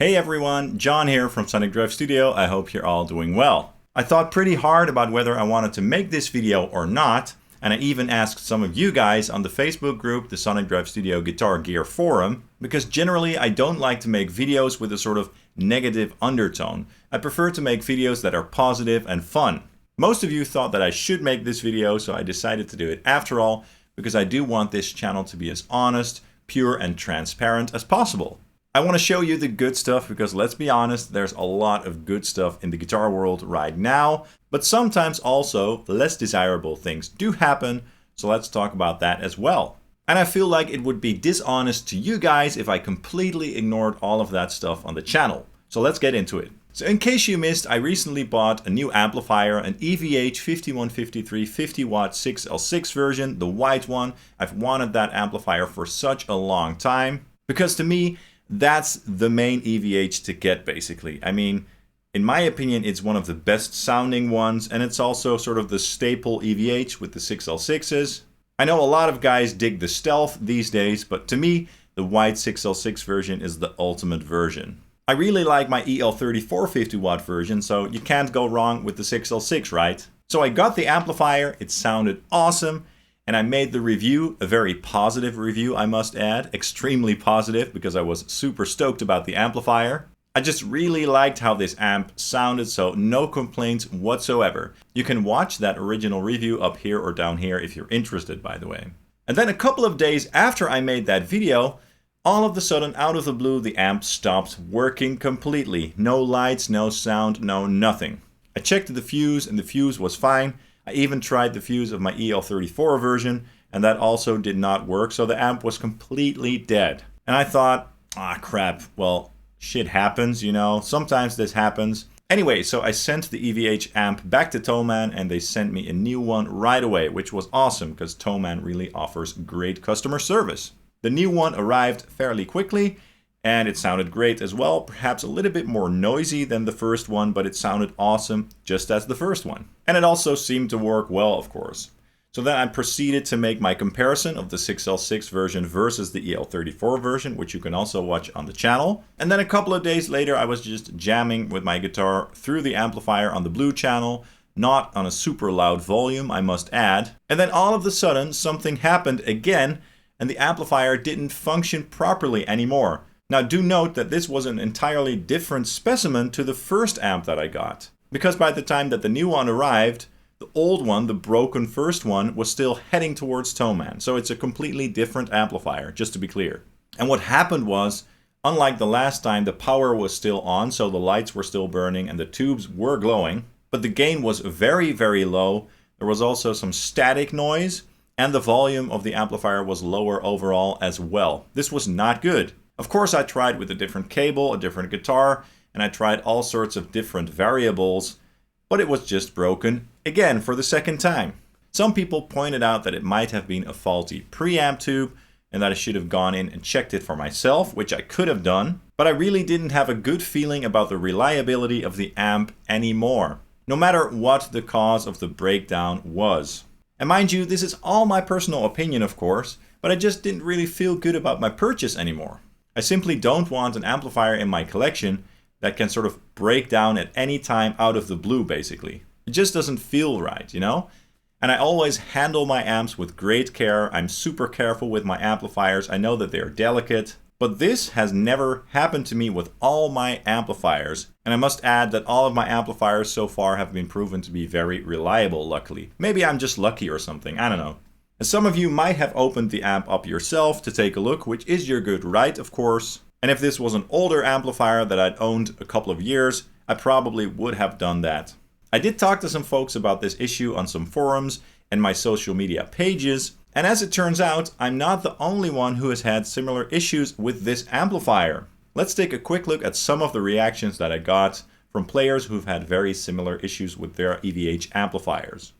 Hey everyone, John here from Sonic Drive Studio. I hope you're all doing well. I thought pretty hard about whether I wanted to make this video or not, and I even asked some of you guys on the Facebook group, the Sonic Drive Studio Guitar Gear Forum, because generally I don't like to make videos with a sort of negative undertone. I prefer to make videos that are positive and fun. Most of you thought that I should make this video, so I decided to do it after all, because I do want this channel to be as honest, pure and transparent as possible. I want to show you the good stuff because let's be honest, there's a lot of good stuff in the guitar world right now, but sometimes also less desirable things do happen, so let's talk about that as well. And I feel like it would be dishonest to you guys if I completely ignored all of that stuff on the channel. So let's get into it. So in case you missed, I recently bought a new amplifier, an EVH 5153 50 watt 6L6 version, the white one. I've wanted that amplifier for such a long time because to me, that's the main EVH to get basically. I mean, in my opinion, it's one of the best sounding ones, and it's also sort of the staple EVH with the 6L6s. I know a lot of guys dig the Stealth these days, but to me, the white 6L6 version is the ultimate version. I really like my EL34 50 watt version, so you can't go wrong with the 6L6, right? So I got the amplifier, it sounded awesome, and I made the review, a very positive review I must add, extremely positive because I was super stoked about the amplifier. I just really liked how this amp sounded, so no complaints whatsoever. You can watch that original review up here or down here if you're interested, by the way. And then a couple of days after I made that video, all of a sudden, out of the blue, the amp stopped working completely. No lights, no sound, no nothing. I checked the fuse and the fuse was fine. I even tried the fuse of my EL34 version, and that also did not work, so the amp was completely dead. And I thought, crap, well, shit happens, you know, sometimes this happens. Anyway, so I sent the EVH amp back to Thomann, and they sent me a new one right away, which was awesome, because Thomann really offers great customer service. The new one arrived fairly quickly, and it sounded great as well, perhaps a little bit more noisy than the first one, but it sounded awesome just as the first one. And it also seemed to work well, of course. So then I proceeded to make my comparison of the 6L6 version versus the EL34 version, which you can also watch on the channel. And then a couple of days later, I was just jamming with my guitar through the amplifier on the blue channel, not on a super loud volume, I must add. And then all of a sudden, something happened again, and the amplifier didn't function properly anymore. Now do note that this was an entirely different specimen to the first amp that I got. Because by the time that the new one arrived, the old one, the broken first one, was still heading towards Thomann. So it's a completely different amplifier, just to be clear. And what happened was, unlike the last time, the power was still on, so the lights were still burning and the tubes were glowing. But the gain was very, very low. There was also some static noise, and the volume of the amplifier was lower overall as well. This was not good. Of course, I tried with a different cable, a different guitar, and I tried all sorts of different variables, but it was just broken again for the second time. Some people pointed out that it might have been a faulty preamp tube and that I should have gone in and checked it for myself, which I could have done, but I really didn't have a good feeling about the reliability of the amp anymore, no matter what the cause of the breakdown was. And mind you, this is all my personal opinion, of course, but I just didn't really feel good about my purchase anymore. I simply don't want an amplifier in my collection that can sort of break down at any time out of the blue, basically. It just doesn't feel right, you know? And I always handle my amps with great care. I'm super careful with my amplifiers. I know that they are delicate. But this has never happened to me with all my amplifiers. And I must add that all of my amplifiers so far have been proven to be very reliable, luckily. Maybe I'm just lucky or something, I don't know. And some of you might have opened the amp up yourself to take a look, which is your good right, of course. And if this was an older amplifier that I'd owned a couple of years, I probably would have done that. I did talk to some folks about this issue on some forums and my social media pages, and as it turns out, I'm not the only one who has had similar issues with this amplifier. Let's take a quick look at some of the reactions that I got from players who've had very similar issues with their EVH amplifiers.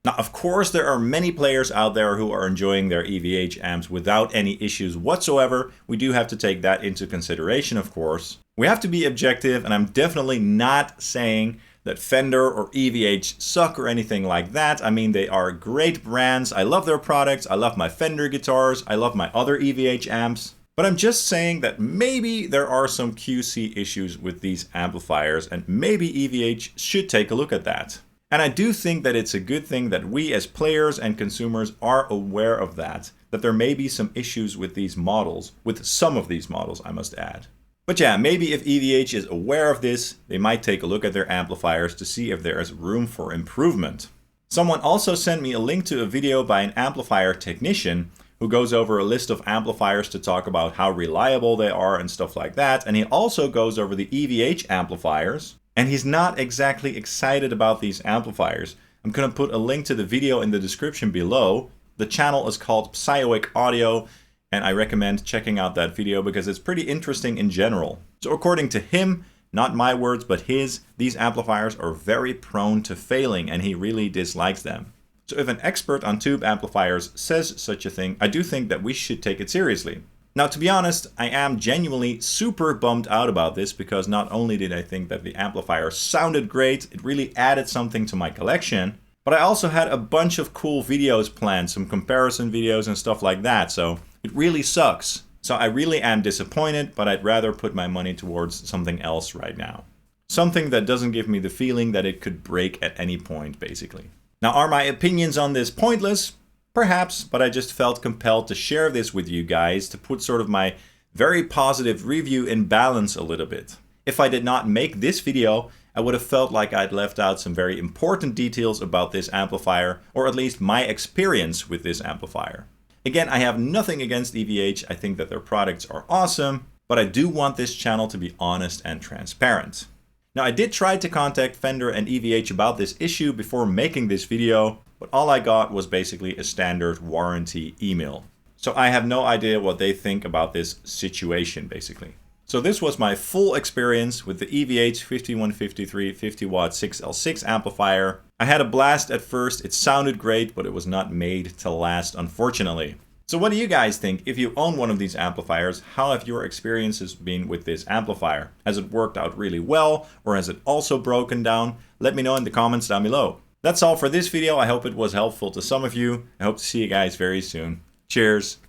Now, of course, there are many players out there who are enjoying their EVH amps without any issues whatsoever. We do have to take that into consideration, of course. We have to be objective, and I'm definitely not saying that Fender or EVH suck or anything like that. I mean, they are great brands. I love their products. I love my Fender guitars. I love my other EVH amps. But I'm just saying that maybe there are some QC issues with these amplifiers, and maybe EVH should take a look at that. And I do think that it's a good thing that we as players and consumers are aware of that there may be some issues with these models, with some of these models, I must add. But yeah, maybe if EVH is aware of this, they might take a look at their amplifiers to see if there is room for improvement. Someone also sent me a link to a video by an amplifier technician who goes over a list of amplifiers to talk about how reliable they are and stuff like that. And he also goes over the EVH amplifiers. And he's not exactly excited about these amplifiers. I'm going to put a link to the video in the description below. The channel is called Psyoic Audio, and I recommend checking out that video because it's pretty interesting in general. So according to him, not my words but his, these amplifiers are very prone to failing and he really dislikes them. So if an expert on tube amplifiers says such a thing, I do think that we should take it seriously. Now, to be honest, I am genuinely super bummed out about this because not only did I think that the amplifier sounded great, it really added something to my collection, but I also had a bunch of cool videos planned, some comparison videos and stuff like that, so it really sucks. So I really am disappointed, but I'd rather put my money towards something else right now. Something that doesn't give me the feeling that it could break at any point, basically. Now, are my opinions on this pointless? Perhaps, but I just felt compelled to share this with you guys to put sort of my very positive review in balance a little bit. If I did not make this video, I would have felt like I'd left out some very important details about this amplifier, or at least my experience with this amplifier. Again, I have nothing against EVH. I think that their products are awesome, but I do want this channel to be honest and transparent. Now, I did try to contact Fender and EVH about this issue before making this video, but all I got was basically a standard warranty email. So I have no idea what they think about this situation, basically. So this was my full experience with the EVH 5153 50 watt 6L6 amplifier. I had a blast at first, it sounded great, but it was not made to last, unfortunately. So what do you guys think? If you own one of these amplifiers, how have your experiences been with this amplifier? Has it worked out really well, or has it also broken down? Let me know in the comments down below. That's all for this video. I hope it was helpful to some of you. I hope to see you guys very soon. Cheers.